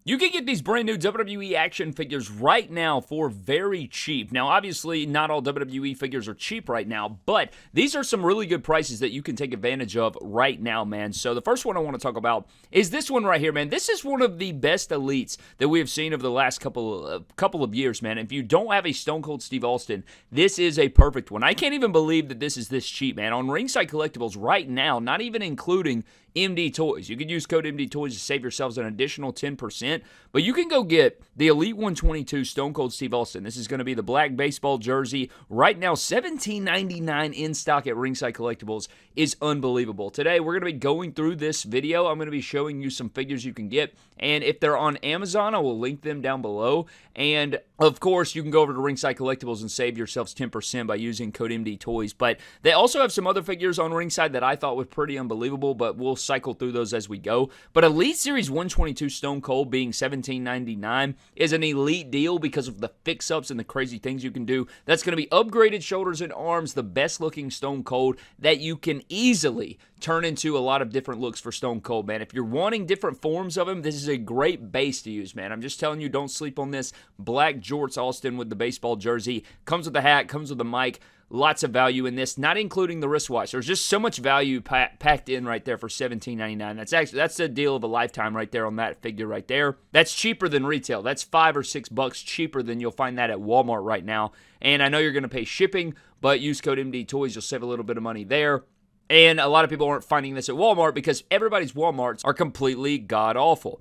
You can get these brand new WWE action figures right now for very cheap. Now, obviously, not all WWE figures are cheap right now, but these are some really good prices that you can take advantage of right now, man. So the first one I want to talk about is this one right here, man. This is one of the best elites that we have seen over the last couple of years, man. If you don't have a Stone Cold Steve Austin, this is a perfect one. I can't even believe that this is this cheap, man. On Ringside Collectibles right now, not even including MD Toys. You could use code MD Toys to save yourselves an additional 10%, but you can go get the Elite 122 Stone Cold Steve Austin. This is going to be the black baseball jersey. Right now, $17.99 in stock at Ringside Collectibles is unbelievable. Today, we're going to be going through this video. I'm going to be showing you some figures you can get, and if they're on Amazon, I will link them down below. And of course, you can go over to Ringside Collectibles and save yourselves 10% by using code MD Toys. But they also have some other figures on Ringside that I thought were pretty unbelievable, but we'll cycle through those as we go. But Elite Series 122 Stone Cold being $17.99 is an elite deal because of the fix-ups and the crazy things you can do. That's going to be upgraded shoulders and arms, the best looking Stone Cold that you can easily turn into a lot of different looks for Stone Cold, man. If you're wanting different forms of him, this is a great base to use, man. I'm just telling you, don't sleep on this. Black Jorts Austin with the baseball jersey. Comes with the hat, comes with the mic. Lots of value in this, not including the wristwatch. There's just so much value packed in right there for $17.99. That's a deal of a lifetime right there on that figure right there. That's cheaper than retail. That's $5 or $6 cheaper than you'll find that at Walmart right now. And I know you're going to pay shipping, but use code MD Toys. You'll save a little bit of money there. And a lot of people aren't finding this at Walmart because everybody's Walmarts are completely god-awful.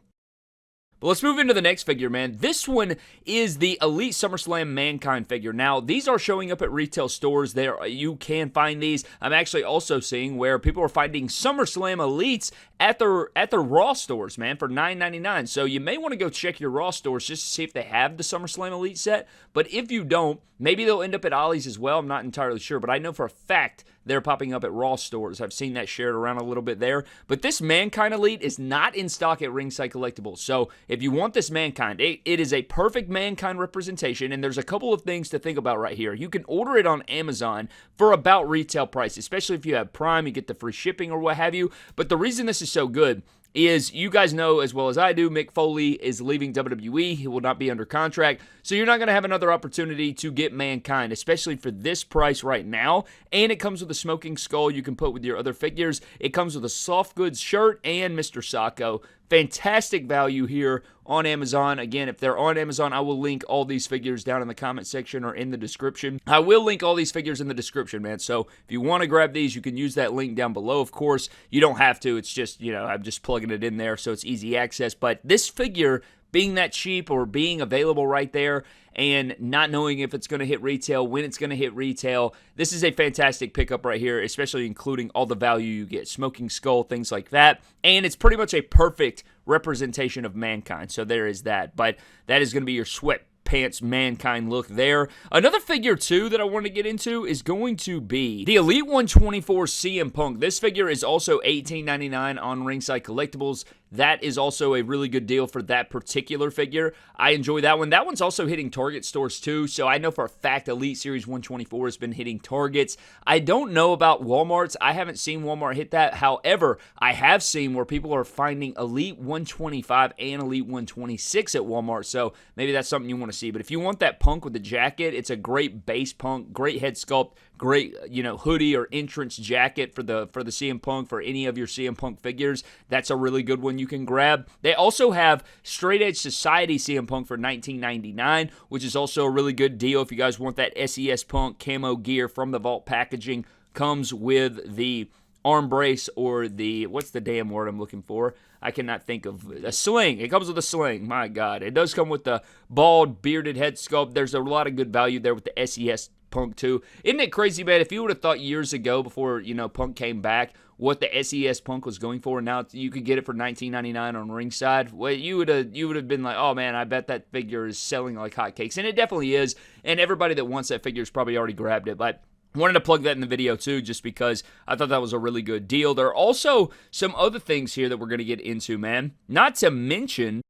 But let's move into the next figure, man. This one is the Elite SummerSlam Mankind figure. Now, these are showing up at retail stores. There, you can find these. I'm actually also seeing where people are finding SummerSlam Elites at their Raw stores, man, for $9.99. So you may want to go check your Raw stores just to see if they have the SummerSlam Elite set. But if you don't, maybe they'll end up at Ollie's as well. I'm not entirely sure, but I know for a fact they're popping up at Raw stores. I've seen that shared around a little bit there. But this Mankind Elite is not in stock at Ringside Collectibles. So if you want this Mankind, it is a perfect Mankind representation, and there's a couple of things to think about right here. You can order it on Amazon for about retail price, especially if you have Prime, you get the free shipping or what have you. But the reason this is so good is you guys know as well as I do, Mick Foley is leaving WWE. He will not be under contract. So you're not going to have another opportunity to get Mankind, especially for this price right now. And it comes with a smoking skull you can put with your other figures. It comes with a soft goods shirt and Mr. Sacco. Fantastic value here on Amazon. Again, if they're on Amazon, I will link all these figures down in the comment section or in the description. I will link all these figures in the description, man. So if you want to grab these, you can use that link down below. Of course, you don't have to. It's just, I'm just plugging it in there so it's easy access. But this figure being that cheap or being available right there and not knowing if it's going to hit retail, when it's going to hit retail, this is a fantastic pickup right here, especially including all the value you get, smoking skull, things like that. And it's pretty much a perfect representation of Mankind. So there is that. But that is going to be your sweatpants Mankind look there. Another figure, too, that I want to get into is going to be the Elite 124 CM Punk. This figure is also $18.99 on Ringside Collectibles. That is also a really good deal for that particular figure. I enjoy that one. That one's also hitting Target stores too, so I know for a fact Elite Series 124 has been hitting Targets. I don't know about Walmart's. I haven't seen Walmart hit that. However, I have seen where people are finding Elite 125 and Elite 126 at Walmart, so maybe that's something you want to see. But if you want that Punk with the jacket, it's a great base Punk, great head sculpt, great, hoodie or entrance jacket for the CM Punk, for any of your CM Punk figures. That's a really good one you can grab. They also have Straight Edge Society CM Punk for $19.99, which is also a really good deal if you guys want that SES Punk camo gear from the Vault packaging. Comes with the arm brace or what's the damn word I'm looking for? I cannot think of a sling. It comes with a sling. My God. It does come with the bald, bearded head sculpt. There's a lot of good value there with the SES Punk too. Isn't it crazy, man? If you would have thought years ago before, Punk came back, what the SES Punk was going for, and now you could get it for $19.99 on Ringside, well, you would have been like, oh man, I bet that figure is selling like hotcakes. And it definitely is. And everybody that wants that figure has probably already grabbed it. But wanted to plug that in the video too, just because I thought that was a really good deal. There are also some other things here that we're going to get into, man. Not to mention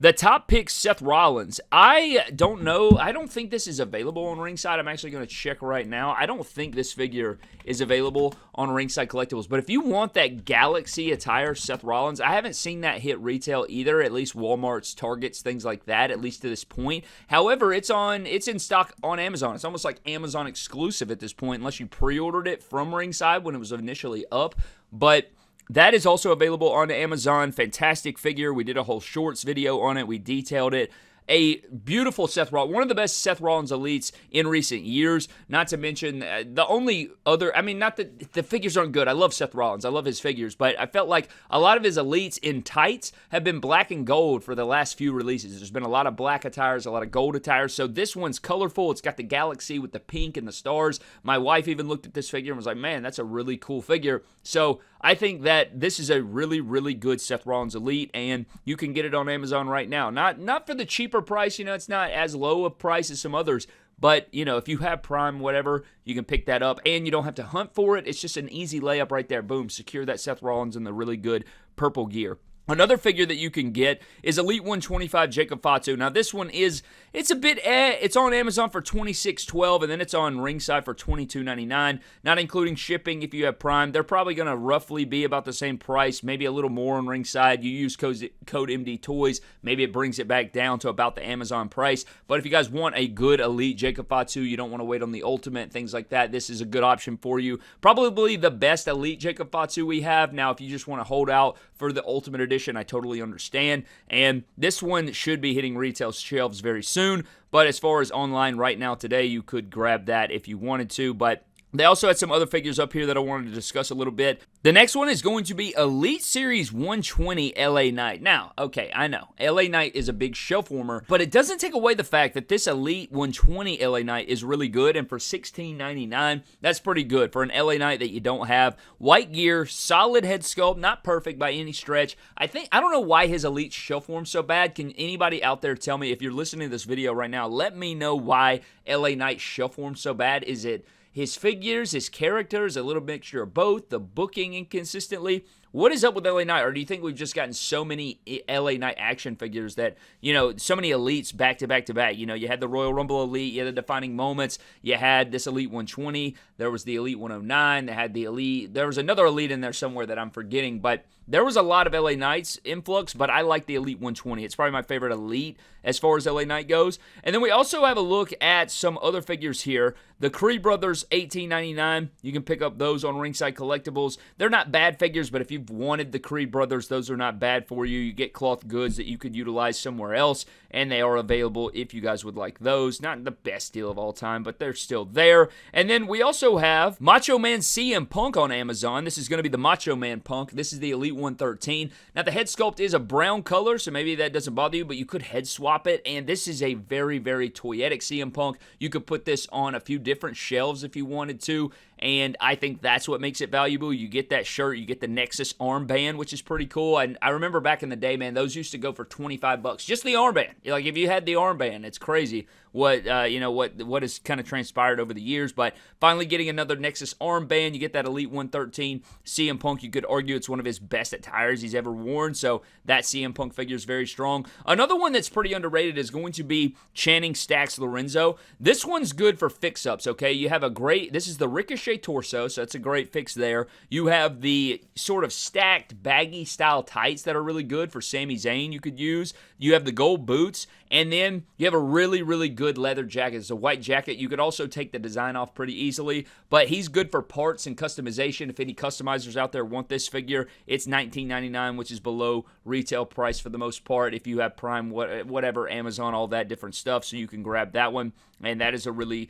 The top pick, Seth Rollins. I don't know. I don't think this is available on Ringside. I'm actually going to check right now. I don't think this figure is available on Ringside Collectibles. But if you want that Galaxy attire, Seth Rollins, I haven't seen that hit retail either, at least Walmart's, Targets, things like that, at least to this point. However, it's in stock on Amazon. It's almost like Amazon exclusive at this point, unless you pre-ordered it from Ringside when it was initially up. But that is also available on Amazon. Fantastic figure. We did a whole shorts video on it. We detailed it. A beautiful Seth Rollins, one of the best Seth Rollins elites in recent years. Not to mention the only other, not that the figures aren't good. I love Seth Rollins. I love his figures, but I felt like a lot of his elites in tights have been black and gold for the last few releases. There's been a lot of black attires, a lot of gold attires. So this one's colorful. It's got the galaxy with the pink and the stars. My wife even looked at this figure and was like, man, that's a really cool figure. So I think that this is a really, really good Seth Rollins Elite, and you can get it on Amazon right now. Not for the cheaper price, it's not as low a price as some others, but, if you have Prime, whatever, you can pick that up, and you don't have to hunt for it. It's just an easy layup right there. Boom, secure that Seth Rollins in the really good purple gear. Another figure that you can get is Elite 125 Jacob Fatu. Now this one it's a bit it's on Amazon for $26.12, and then it's on Ringside for $22.99, not including shipping if you have Prime. They're probably going to roughly be about the same price, maybe a little more on Ringside. You use code MD Toys, maybe it brings it back down to about the Amazon price. But if you guys want a good Elite Jacob Fatu, you don't want to wait on the Ultimate, things like that, this is a good option for you. Probably the best Elite Jacob Fatu we have. Now, if you just want to hold out for the Ultimate Edition, I totally understand, and this one should be hitting retail shelves very soon, but as far as online right now today, you could grab that if you wanted to. But they also had some other figures up here that I wanted to discuss a little bit. The next one is going to be Elite Series 120 LA Knight. Now, okay, I know, LA Knight is a big shelf warmer, but it doesn't take away the fact that this Elite 120 LA Knight is really good, and for $16.99, that's pretty good for an LA Knight that you don't have. White gear, solid head sculpt, not perfect by any stretch. I don't know why his Elite shelf warms so bad. Can anybody out there tell me, if you're listening to this video right now, let me know why LA Knight shelf warms so bad? Is it his figures, his characters, a little mixture of both, the booking inconsistently? What is up with LA Knight? Or do you think we've just gotten so many LA Knight action figures that, so many elites back to back to back? You had the Royal Rumble Elite, you had the Defining Moments, you had this Elite 120, there was the Elite 109, they had the Elite, there was another Elite in there somewhere that I'm forgetting, but there was a lot of LA Knights influx, but I like the Elite 120. It's probably my favorite Elite as far as LA Knight goes. And then we also have a look at some other figures here. The Creed Brothers, $18.99. You can pick up those on Ringside Collectibles. They're not bad figures, but if you've wanted the Creed Brothers, those are not bad for you. You get cloth goods that you could utilize somewhere else, and they are available if you guys would like those. Not the best deal of all time, but they're still there. And then we also have Macho Man CM Punk on Amazon. This is going to be the Macho Man Punk. This is the Elite 113. Now, the head sculpt is a brown color, so maybe that doesn't bother you, but you could head swap it, and this is a very, very toyetic CM Punk. You could put this on a few different shelves if you wanted to, and I think that's what makes it valuable. You get that shirt, you get the Nexus armband, which is pretty cool, and I remember back in the day, man, those used to go for $25. Just the armband. Like, if you had the armband, it's crazy what has kind of transpired over the years, but finally getting another Nexus armband, you get that Elite 113 CM Punk. You could argue it's one of his best attires he's ever worn, so that CM Punk figure is very strong. Another one that's pretty underrated is going to be Channing Stacks Lorenzo. This one's good for fix-ups, okay? You have this is the Ricochet torso, so that's a great fix there. You have the sort of stacked baggy style tights that are really good for Sami Zayn you could use. You have the gold boots, and then you have a really, really good leather jacket. It's a white jacket. You could also take the design off pretty easily, but he's good for parts and customization. If any customizers out there want this figure, it's $19.99, which is below retail price for the most part. If you have Prime, whatever, Amazon, all that different stuff, so you can grab that one, and that is a really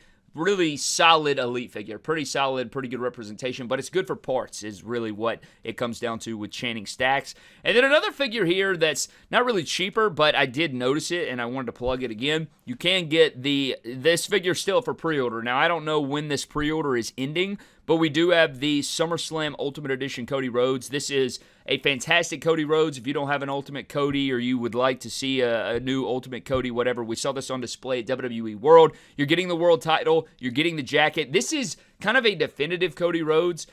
solid Elite figure. Pretty solid, pretty good representation, but it's good for parts is really what it comes down to with Channing Stacks. And then another figure here that's not really cheaper, but I did notice it, and I wanted to plug it again. You can get this figure still for pre-order. Now, I don't know when this pre-order is ending, but we do have the SummerSlam Ultimate Edition Cody Rhodes. This is a fantastic Cody Rhodes. If you don't have an Ultimate Cody, or you would like to see a new Ultimate Cody, whatever, we saw this on display at WWE World. You're getting the world title. You're getting the jacket. This is kind of a definitive Cody Rhodes.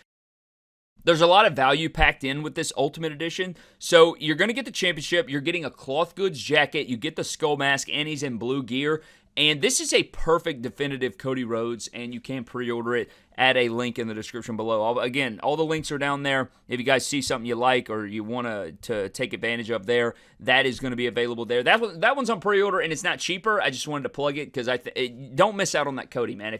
there's a lot of value packed in with this Ultimate Edition. So you're going to get the championship. You're getting a cloth goods jacket. You get the skull mask, and he's in blue gear. And this is a perfect definitive Cody Rhodes, and you can pre-order it at a link in the description below. Again, all the links are down there. If you guys see something you like or you want to take advantage of there, that is going to be available there. That one's on pre-order, and it's not cheaper. I just wanted to plug it because don't miss out on that Cody, man.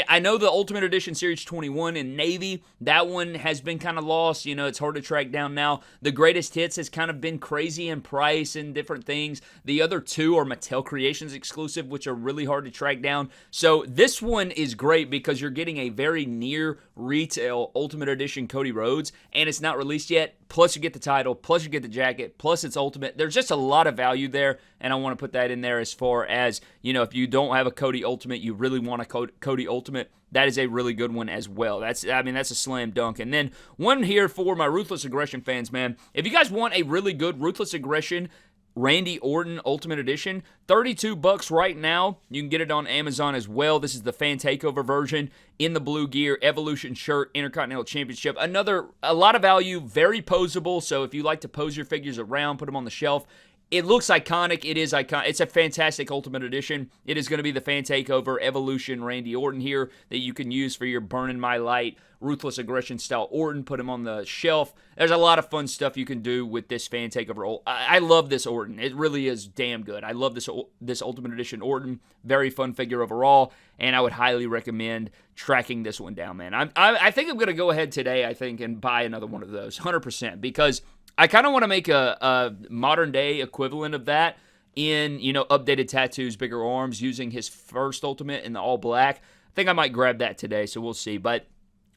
I know the Ultimate Edition Series 21 in Navy, that one has been kind of lost. It's hard to track down now. The Greatest Hits has kind of been crazy in price and different things. The other two are Mattel Creations exclusive, which are really hard to track down. So this one is great because you're getting a very near retail Ultimate Edition Cody Rhodes, and it's not released yet. Plus you get the title, plus you get the jacket, plus it's Ultimate. There's just a lot of value there, and I want to put that in there as far as, if you don't have a Cody Ultimate, you really want a Cody Ultimate, that is a really good one as well. That's a slam dunk. And then one here for my Ruthless Aggression fans, man. If you guys want a really good Ruthless Aggression Randy Orton Ultimate Edition, $32 right now. You can get it on Amazon as well. This is the Fan Takeover version in the blue gear, Evolution shirt, Intercontinental Championship. A lot of value, very posable. So if you like to pose your figures around, put them on the shelf, it looks iconic. It is iconic. It's a fantastic Ultimate Edition. It is going to be the Fan Takeover Evolution Randy Orton here that you can use for your Burning My Light Ruthless Aggression style Orton. Put him on the shelf. There's a lot of fun stuff you can do with this Fan Takeover. I love this Orton. It really is damn good. I love this Ultimate Edition Orton. Very fun figure overall, and I would highly recommend tracking this one down, man. I think I'm going to go ahead today, and buy another one of those, 100%, because I kind of want to make a modern-day equivalent of that in, updated tattoos, bigger arms, using his first Ultimate in the all-black. I think I might grab that today, so we'll see. But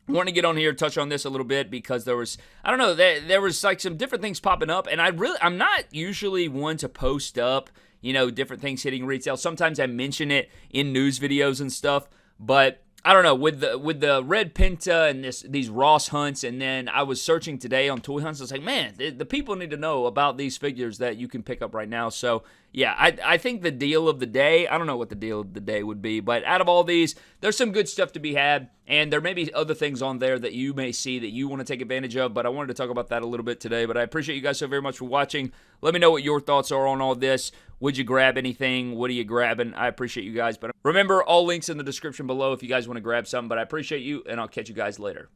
I want to get on here, touch on this a little bit, because there was like some different things popping up, and I'm not usually one to post up, different things hitting retail. Sometimes I mention it in news videos and stuff, but I don't know, with the Red Penta and these Ross hunts, and then I was searching today on Toy Hunts, I was like, man, the people need to know about these figures that you can pick up right now. So, yeah, I think the deal of the day, I don't know what the deal of the day would be, but out of all these, there's some good stuff to be had, and there may be other things on there that you may see that you want to take advantage of, but I wanted to talk about that a little bit today. But I appreciate you guys so very much for watching. Let me know what your thoughts are on all this. Would you grab anything? What are you grabbing? I appreciate you guys. But remember, all links in the description below if you guys want to grab something. But I appreciate you, and I'll catch you guys later.